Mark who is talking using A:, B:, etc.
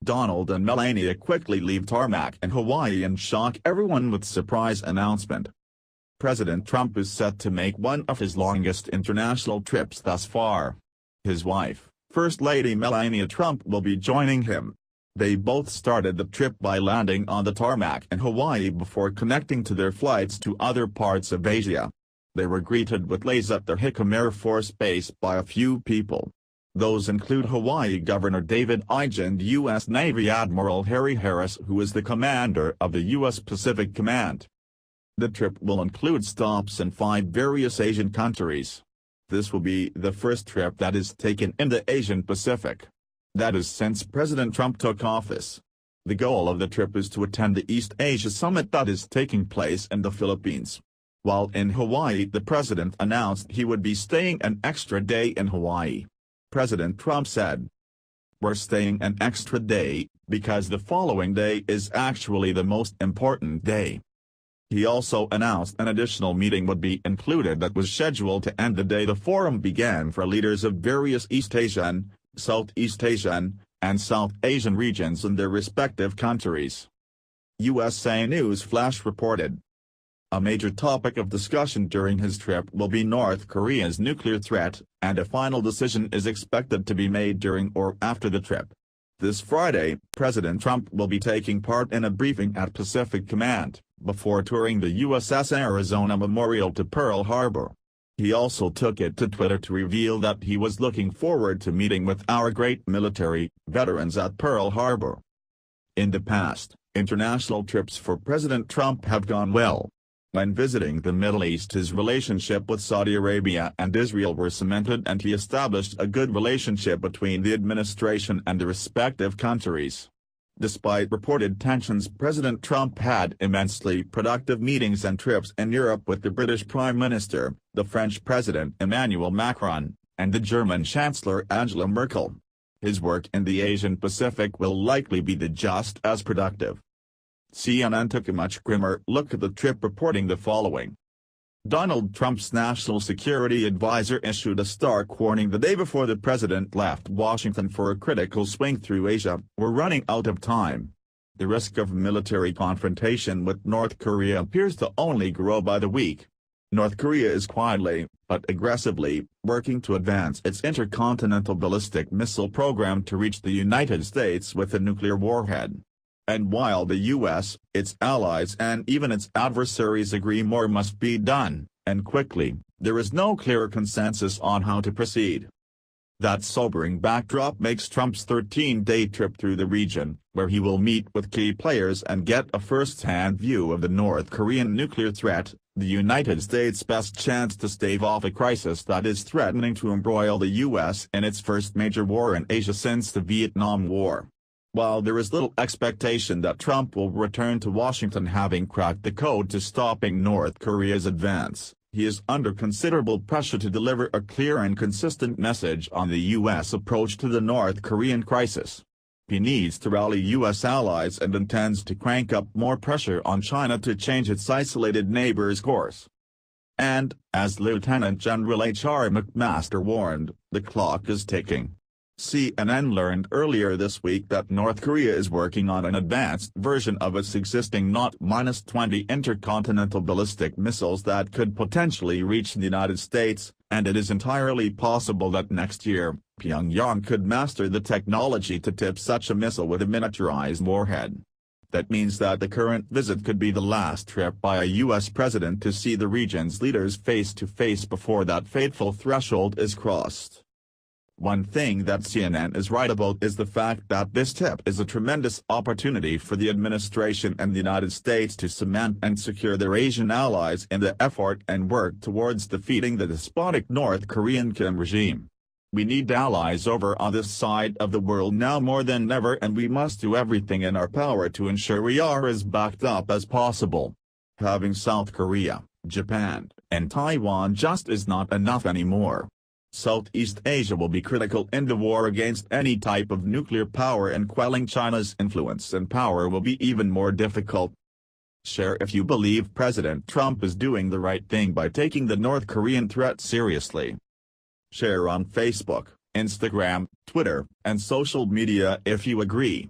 A: Donald and Melania quickly leave Tarmac in Hawaii and shock everyone with surprise announcement. President Trump is set to make one of his longest international trips thus far. His wife, First Lady Melania Trump, will be joining him. They both started the trip by landing on the tarmac in Hawaii before connecting to their flights to other parts of Asia. They were greeted with leis at the Hickam Air Force Base by a few people. Those include Hawaii Governor David Ige and U.S. Navy Admiral Harry Harris, who is the commander of the U.S. Pacific Command. The trip will include stops in 5 various Asian countries. This will be the first trip that is taken in the Asian Pacific. That is since President Trump took office. The goal of the trip is to attend the East Asia Summit that is taking place in the Philippines. While in Hawaii, the president announced he would be staying an extra day in Hawaii. President Trump said, "We're staying an extra day, because the following day is actually the most important day." He also announced an additional meeting would be included that was scheduled to end the day the forum began for leaders of various East Asian, Southeast Asian, and South Asian regions in their respective countries. USA News Flash reported. A major topic of discussion during his trip will be North Korea's nuclear threat, and a final decision is expected to be made during or after the trip. This Friday, President Trump will be taking part in a briefing at Pacific Command, before touring the USS Arizona Memorial to Pearl Harbor. He also took it to Twitter to reveal that he was looking forward to meeting with our great military veterans at Pearl Harbor. In the past, international trips for President Trump have gone well. When visiting the Middle East, his relationship with Saudi Arabia and Israel were cemented, and he established a good relationship between the administration and the respective countries. Despite reported tensions, President Trump had immensely productive meetings and trips in Europe with the British Prime Minister, the French President Emmanuel Macron, and the German Chancellor Angela Merkel. His work in the Asian Pacific will likely be just as productive. CNN took a much grimmer look at the trip, reporting the following. Donald Trump's national security advisor issued a stark warning the day before the president left Washington for a critical swing through Asia. "We're running out of time. The risk of military confrontation with North Korea appears to only grow by the week. North Korea is quietly, but aggressively, working to advance its intercontinental ballistic missile program to reach the United States with a nuclear warhead. And while the U.S., its allies and even its adversaries agree more must be done, and quickly, there is no clear consensus on how to proceed." That sobering backdrop makes Trump's 13-day trip through the region, where he will meet with key players and get a first-hand view of the North Korean nuclear threat, the United States' best chance to stave off a crisis that is threatening to embroil the U.S. in its first major war in Asia since the Vietnam War. While there is little expectation that Trump will return to Washington having cracked the code to stopping North Korea's advance, he is under considerable pressure to deliver a clear and consistent message on the U.S. approach to the North Korean crisis. He needs to rally U.S. allies and intends to crank up more pressure on China to change its isolated neighbor's course. And, as Lieutenant General H.R. McMaster warned, the clock is ticking. CNN learned earlier this week that North Korea is working on an advanced version of its existing NOT-20 intercontinental ballistic missiles that could potentially reach the United States, and it is entirely possible that next year, Pyongyang could master the technology to tip such a missile with a miniaturized warhead. That means that the current visit could be the last trip by a U.S. president to see the region's leaders face to face before that fateful threshold is crossed. One thing that CNN is right about is the fact that this tip is a tremendous opportunity for the administration and the United States to cement and secure their Asian allies in the effort and work towards defeating the despotic North Korean Kim regime. We need allies over on this side of the world now more than ever, and we must do everything in our power to ensure we are as backed up as possible. Having South Korea, Japan, and Taiwan just is not enough anymore. Southeast Asia will be critical in the war against any type of nuclear power, and quelling China's influence and power will be even more difficult. Share if you believe President Trump is doing the right thing by taking the North Korean threat seriously. Share on Facebook, Instagram, Twitter, and social media if you agree.